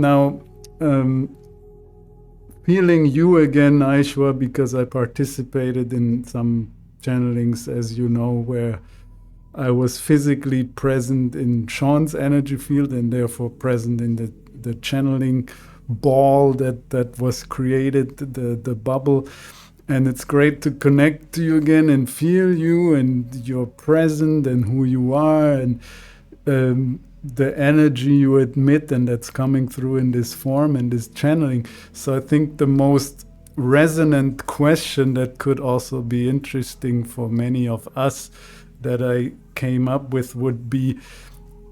now feeling you again, Aishwa, because I participated in some channelings, as you know, where I was physically present in Sean's energy field and therefore present in the channeling ball that was created, the bubble. And it's great to connect to you again and feel you and your present and who you are and the energy you admit and that's coming through in this form and this channeling. So I think the most resonant question that could also be interesting for many of us that I came up with would be,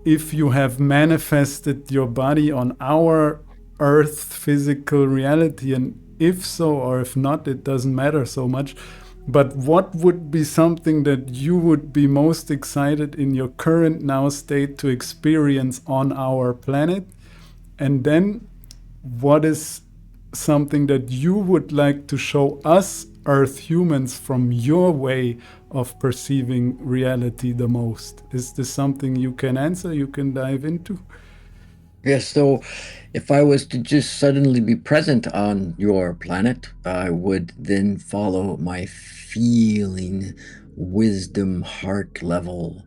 if you have manifested your body on our earth physical reality, and if so or if not, it doesn't matter so much, but what would be something that you would be most excited in your current now state to experience on our planet? And then what is something that you would like to show us earth humans from your way of perceiving reality the most? Is this something you can answer, you can dive into? Yes, so if I was to just suddenly be present on your planet, I would then follow my feeling, wisdom, heart level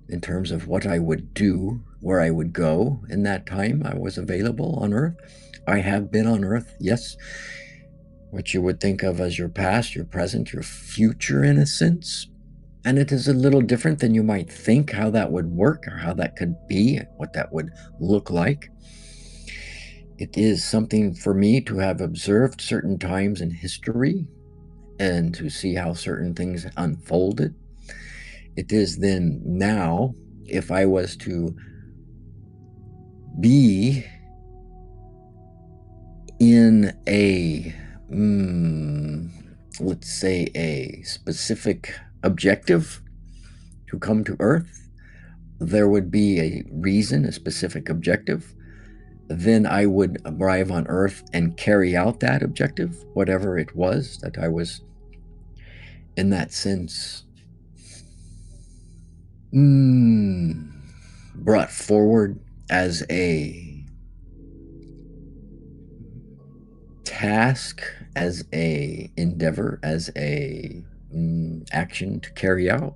in terms of what I would do, where I would go in that time I was available on Earth. I have been on Earth, yes. What you would think of as your past, your present, your future, in a sense. And it is a little different than you might think how that would work or how that could be, what that would look like. It is something for me to have observed certain times in history and to see how certain things unfolded. It is then now, if I was to be in a, let's say, a specific objective to come to Earth, there would be a reason, a specific objective. Then I would arrive on Earth and carry out that objective, whatever it was that I was, in that sense, brought forward as a task, as a endeavor, as a action to carry out.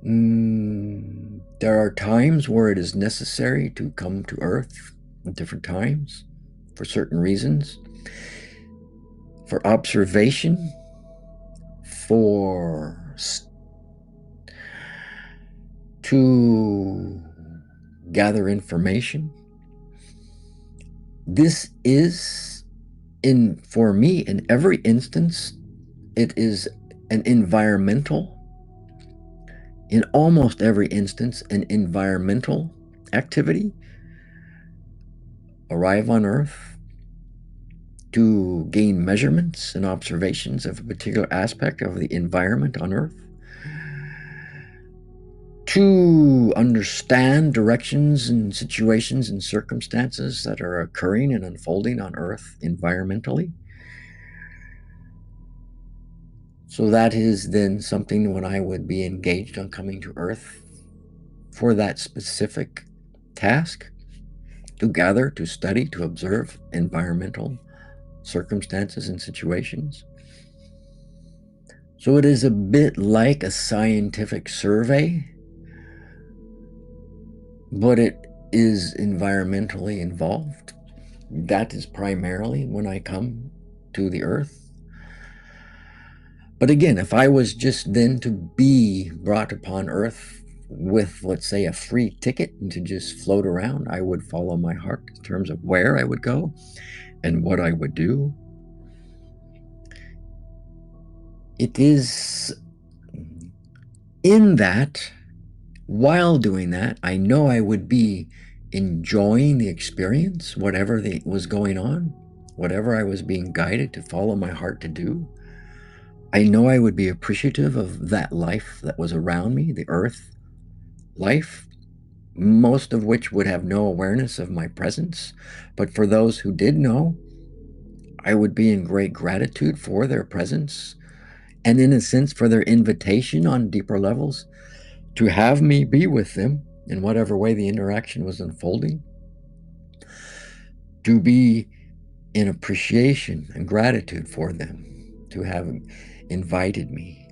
There are times where it is necessary to come to Earth at different times for certain reasons, for observation, to gather information. This is, for me, in every instance, it is an environmental, in almost every instance, an environmental activity. Arrive on Earth to gain measurements and observations of a particular aspect of the environment on Earth, to understand directions and situations and circumstances that are occurring and unfolding on Earth environmentally. So that is then something when I would be engaged on coming to Earth for that specific task, to gather, to study, to observe environmental circumstances and situations. So it is a bit like a scientific survey, but it is environmentally involved. That is primarily when I come to the Earth. But again, if I was just then to be brought upon Earth with, let's say, a free ticket and to just float around, I would follow my heart in terms of where I would go and what I would do. It is in that, while doing that, I know I would be enjoying the experience, whatever was going on, whatever I was being guided to follow my heart to do. I know I would be appreciative of that life that was around me, the earth life, most of which would have no awareness of my presence. But for those who did know, I would be in great gratitude for their presence and, in a sense, for their invitation on deeper levels to have me be with them in whatever way the interaction was unfolding. to be in appreciation and gratitude for them, to have invited me,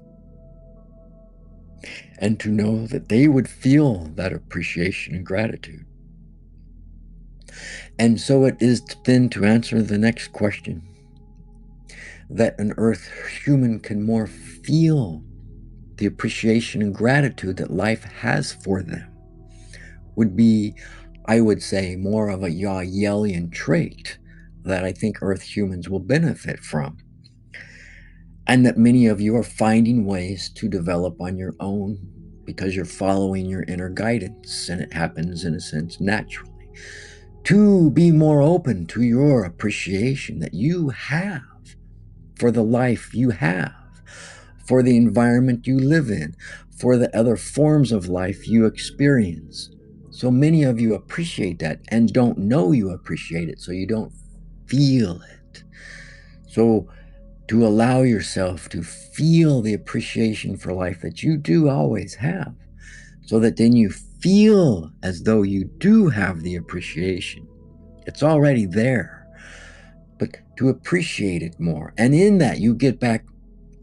and to know that they would feel that appreciation and gratitude. And so it is then to answer the next question, that an earth human can more feel the appreciation and gratitude that life has for them, would be, I would say, more of a YahYelian trait that I think earth humans will benefit from. And that many of you are finding ways to develop on your own because you're following your inner guidance, and it happens in a sense naturally. To be more open to your appreciation that you have for the life you have, for the environment you live in, for the other forms of life you experience. So many of you appreciate that and don't know you appreciate it, so you don't feel it. So to allow yourself to feel the appreciation for life that you do always have, so that then you feel as though you do have the appreciation. It's already there, but to appreciate it more. And in that, you get back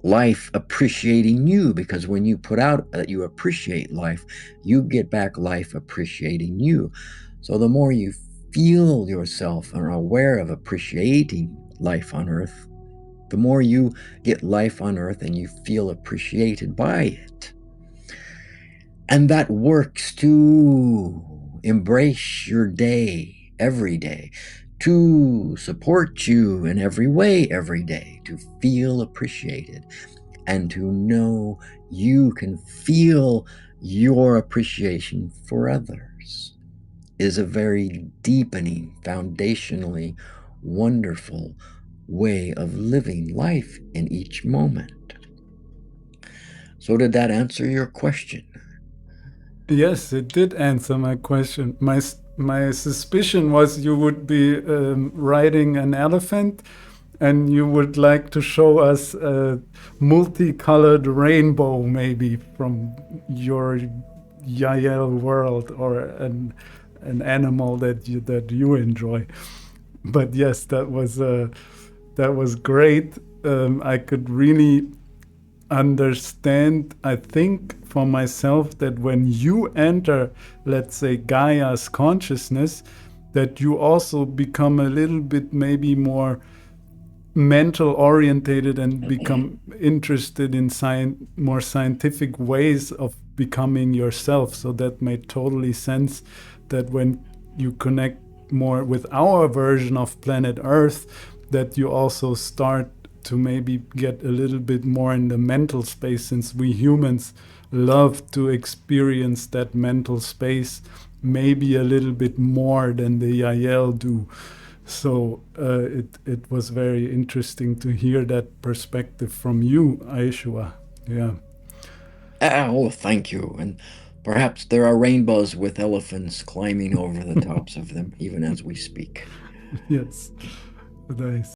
life appreciating you, because when you put out that you appreciate life, you get back life appreciating you. So the more you feel yourself and are aware of appreciating life on earth, the more you get life on earth and you feel appreciated by it. And that works to embrace your day every day, to support you in every way every day, to feel appreciated, and to know you can feel your appreciation for others is a very deepening, foundationally wonderful way of living life in each moment. So, did that answer your question? Yes, it did answer my question. My suspicion was you would be riding an elephant and you would like to show us a multicolored rainbow, maybe from your YahYel world, or an animal that you enjoy. But yes, that was great. I could really understand, I think, for myself, that when you enter, let's say, Gaia's consciousness, that you also become a little bit maybe more mental orientated and become interested in more scientific ways of becoming yourself. So that made totally sense, that when you connect more with our version of planet Earth, that you also start to maybe get a little bit more in the mental space, since we humans love to experience that mental space maybe a little bit more than the YahYel do. So it was very interesting to hear that perspective from you, Aishua. Yeah. Oh, thank you. And perhaps there are rainbows with elephants climbing over the tops of them, even as we speak. Yes. Nice.